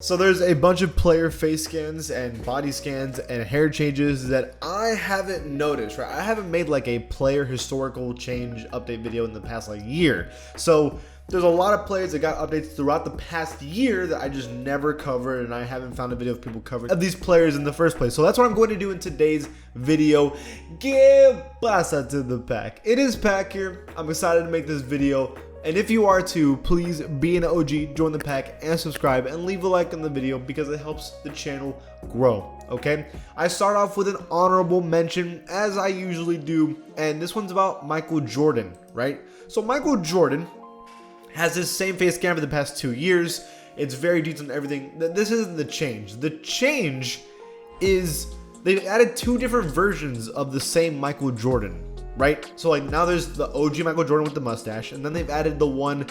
So there's a bunch of player face scans and body scans and hair changes that I haven't noticed, right? I haven't made like a player historical change update video in the past like year. So there's a lot of players that got updates throughout the past year that I just never covered, and I haven't found a video of people covering of these players in the first place. So that's what I'm going to do in today's video. Que pasa to the pack? It is Pack here. I'm excited to make this video. And if you are too, please be an OG, join the pack, and subscribe, and leave a like on the video because it helps the channel grow, okay? I start off with an honorable mention, as I usually do, and this one's about Michael Jordan, right? So Michael Jordan has this same face scan for the past 2 years. It's very detailed and everything. This isn't the change. The change is they've added 2 different versions of the same Michael Jordan. Right? So like now there's the OG Michael Jordan with the mustache, and then they've added the one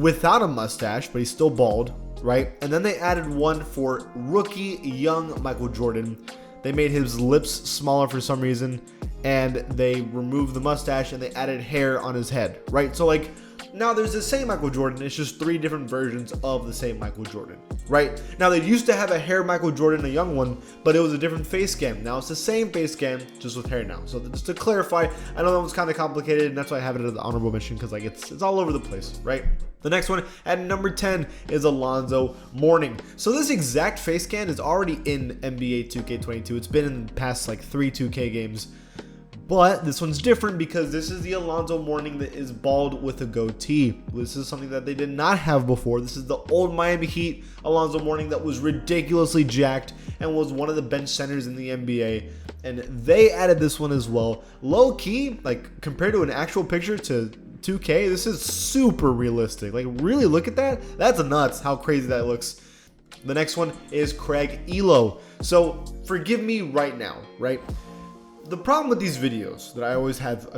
without a mustache, but he's still bald, right? And then they added one for rookie young Michael Jordan. They made his lips smaller for some reason, and they removed the mustache and they added hair on his head, right? So like now there's the same Michael Jordan, it's just 3 different versions of the same Michael Jordan, right? Now they used to have a hair Michael Jordan, a young one, but it was a different face scan. Now it's the same face scan, just with hair now. So just to clarify, I know that was kind of complicated, and that's why I have it as an honorable mention, because like it's all over the place, right? The next one at number 10 is Alonzo Mourning. So this exact face scan is already in NBA 2K22. It's been in the past like 3 2K games. But this one's different because this is the Alonzo Mourning that is bald with a goatee. This is something that they did not have before. This is the old Miami Heat Alonzo Mourning that was ridiculously jacked and was one of the bench centers in the NBA. And they added this one as well. Low key, like compared to an actual picture to 2K, this is super realistic. Like really look at that. That's nuts how crazy that looks. The next one is Craig Ehlo. So forgive me right now, right? The problem with these videos that I always have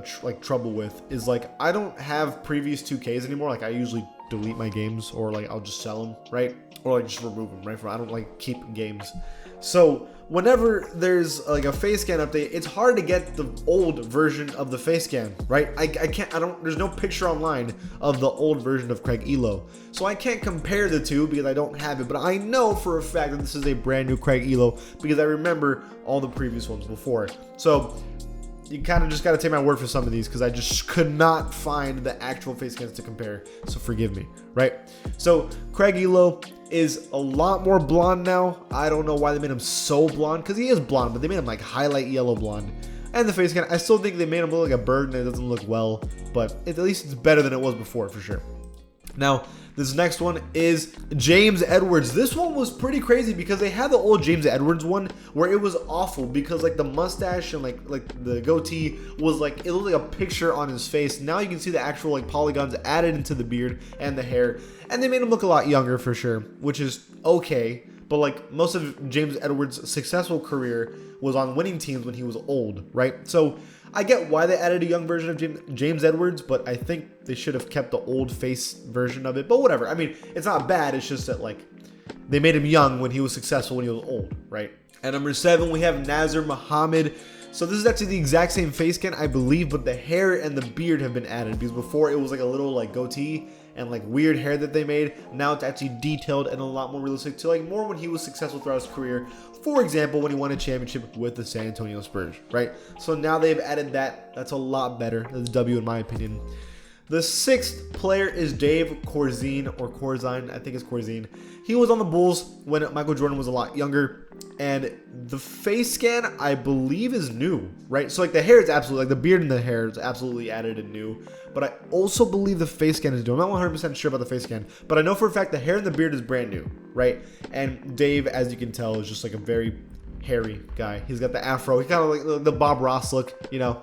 trouble with is like I don't have previous 2Ks anymore. Like I usually delete my games, or like I'll just sell them, right? Or like just remove them, right? I don't like keep games. So whenever there's like a face scan update, it's hard to get the old version of the face scan, right? There's no picture online of the old version of Craig Ehlo. So I can't compare the two because I don't have it, but I know for a fact that this is a brand new Craig Ehlo because I remember all the previous ones before. So you kind of just got to take my word for some of these because I just could not find the actual face scans to compare. So forgive me, right? So Craig Ehlo is a lot more blonde now. I don't know why they made him so blonde, because he is blonde, but they made him like highlight yellow blonde. And the face scan, I still think they made him look like a bird, and it doesn't look well, but at least it's better than it was before for sure. Now, this next one is James Edwards. This one was pretty crazy because they had the old James Edwards one where it was awful because like the mustache and like the goatee was like, it looked like a picture on his face. Now you can see the actual like polygons added into the beard and the hair, and they made him look a lot younger for sure, which is okay. But like most of James Edwards' successful career was on winning teams when he was old, right? So I get why they added a young version of James Edwards, but I think they should have kept the old face version of it. But whatever. I mean, it's not bad. It's just that like they made him young when he was successful when he was old, right? At number 7, we have Nazr Mohammed. So this is actually the exact same face scan, I believe, but the hair and the beard have been added because before it was like a little like goatee and like weird hair that they made. Now it's actually detailed and a lot more realistic to like more when he was successful throughout his career. For example, when he won a championship with the San Antonio Spurs, right? So now they've added that. That's a lot better. That's a W in my opinion. The 6th player is Dave Corzine, or Corzine, I think it's Corzine. He was on the Bulls when Michael Jordan was a lot younger, and the face scan, I believe, is new, right? So like the hair is absolutely, like the beard and the hair is absolutely added and new, but I also believe the face scan is new. I'm not 100% sure about the face scan, but I know for a fact the hair and the beard is brand new, right? And Dave, as you can tell, is just like a very hairy guy. He's got the afro. He's kind of like the Bob Ross look, you know.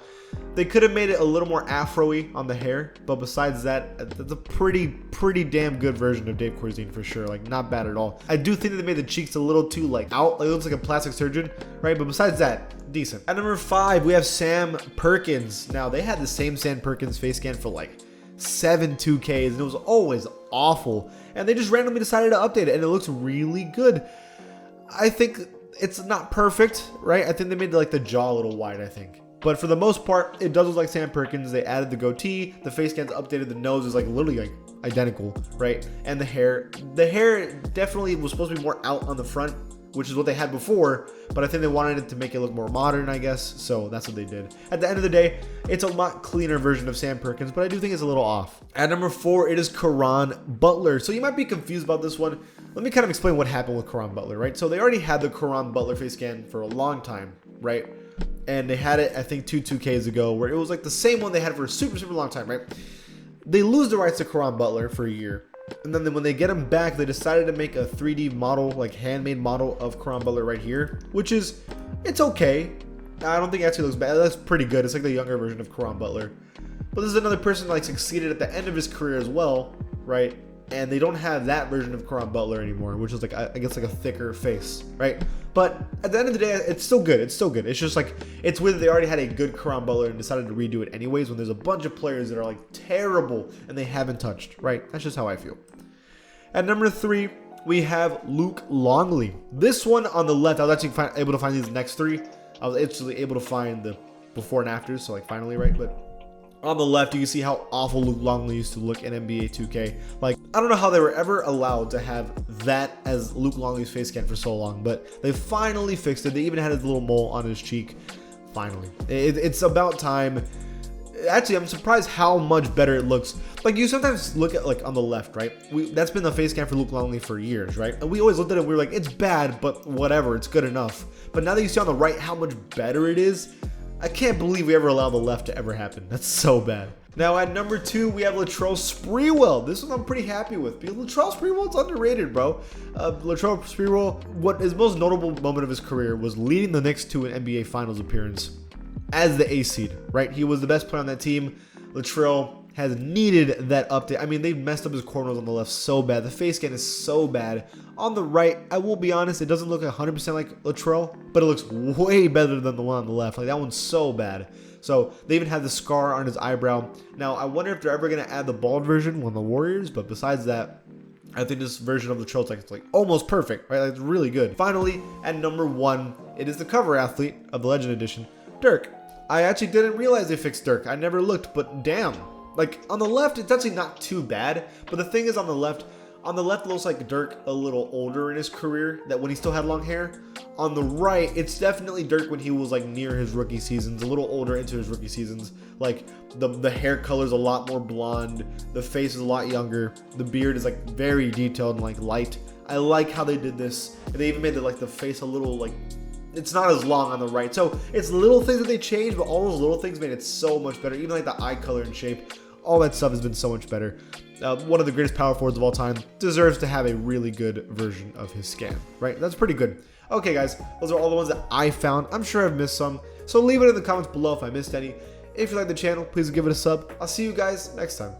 They could have made it a little more afro-y on the hair, but besides that, that's a pretty damn good version of Dave Corzine for sure. Like, not bad at all. I do think that they made the cheeks a little too, like, out. Like, it looks like a plastic surgeon, right? But besides that, decent. At number 5, we have Sam Perkins. Now, they had the same Sam Perkins face scan for, like, 7 2Ks, and it was always awful. And they just randomly decided to update it, and it looks really good. I think it's not perfect, right? I think they made, like, the jaw a little wide, I think. But for the most part, it does look like Sam Perkins. They added the goatee, the face scans updated, the nose is like literally like identical, right? And the hair definitely was supposed to be more out on the front, which is what they had before, but I think they wanted it to make it look more modern, I guess, so that's what they did. At the end of the day, it's a lot cleaner version of Sam Perkins, but I do think it's a little off. At number 4, it is Caron Butler. So you might be confused about this one. Let me kind of explain what happened with Caron Butler, right? So they already had the Caron Butler face scan for a long time, right? And they had it, I think, 2Ks ago, where it was like the same one they had for a super, super long time, right? They lose the rights to Caron Butler for a year. And then when they get him back, they decided to make a 3D model, like handmade model of Caron Butler right here, which is, it's okay. I don't think it actually looks bad. That's pretty good. It's like the younger version of Caron Butler. But this is another person like succeeded at the end of his career as well, right? And they don't have that version of Caron Butler anymore, which is like, I guess like a thicker face, right? But at the end of the day, it's still good. It's still good. It's just like, it's weird that they already had a good Caron Butler and decided to redo it anyways when there's a bunch of players that are like terrible and they haven't touched, right? That's just how I feel. At number 3, we have Luke Longley. This one on the left, I was actually able to find these next 3. I was actually able to find the before and afters, so like finally, right? But on the left, you can see how awful Luke Longley used to look in NBA 2K. Like, I don't know how they were ever allowed to have that as Luke Longley's face scan for so long, but they finally fixed it. They even had his little mole on his cheek. Finally. It's about time. Actually, I'm surprised how much better it looks. Like, you sometimes look at, like, on the left, right? That's been the face scan for Luke Longley for years, right? And we always looked at it and we were like, it's bad, but whatever, it's good enough. But now that you see on the right how much better it is, I can't believe we ever allowed the left to ever happen. That's so bad. Now, at number 2, we have Latrell Sprewell. This one I'm pretty happy with, because Latrell Sprewell's underrated, bro. Latrell Sprewell, what his most notable moment of his career was leading the Knicks to an NBA Finals appearance as the A seed, right? He was the best player on that team. Latrell has needed that update. I mean, they messed up his corners on the left so bad. The face scan is so bad. On the right, I will be honest, it doesn't look 100% like Latrell, but it looks way better than the one on the left. Like, that one's so bad. So they even had the scar on his eyebrow. Now, I wonder if they're ever going to add the bald version on the Warriors, but besides that, I think this version of Latrell is like almost perfect, right? Like, it's really good. Finally, at number 1, it is the cover athlete of the Legend Edition, Dirk. I actually didn't realize they fixed Dirk. I never looked, but damn. Like, on the left, it's actually not too bad. But the thing is, on the left, it looks like Dirk a little older in his career, that when he still had long hair. On the right, it's definitely Dirk when he was like near his rookie seasons, a little older into his rookie seasons. Like, the hair color is a lot more blonde, the face is a lot younger, the beard is like very detailed and like light. I like how they did this. And they even made the face a little like, it's not as long on the right. So it's little things that they changed, but all those little things made it so much better. Even like the eye color and shape, all that stuff has been so much better. One of the greatest power forwards of all time, deserves to have a really good version of his scan, right? That's pretty good. Okay, guys, those are all the ones that I found. I'm sure I've missed some, so leave it in the comments below if I missed any. If you like the channel, please give it a sub. I'll see you guys next time.